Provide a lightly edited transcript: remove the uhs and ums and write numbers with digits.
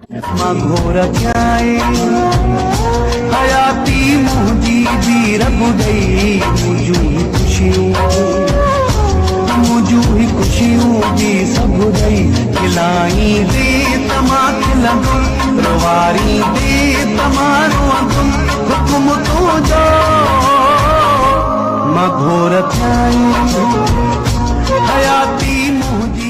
घोर थियाए हयाती मुंहिंजी बि रब ॾई मुंहिंजूं ही ख़ुशियूं बि सभु ॾई खिलाई दे तमां खिलंदुमि रवारी दे तमां रोअंदुमि हुकुम तुंहिंजो मां घोर थियाए हयाती मुंहिंजी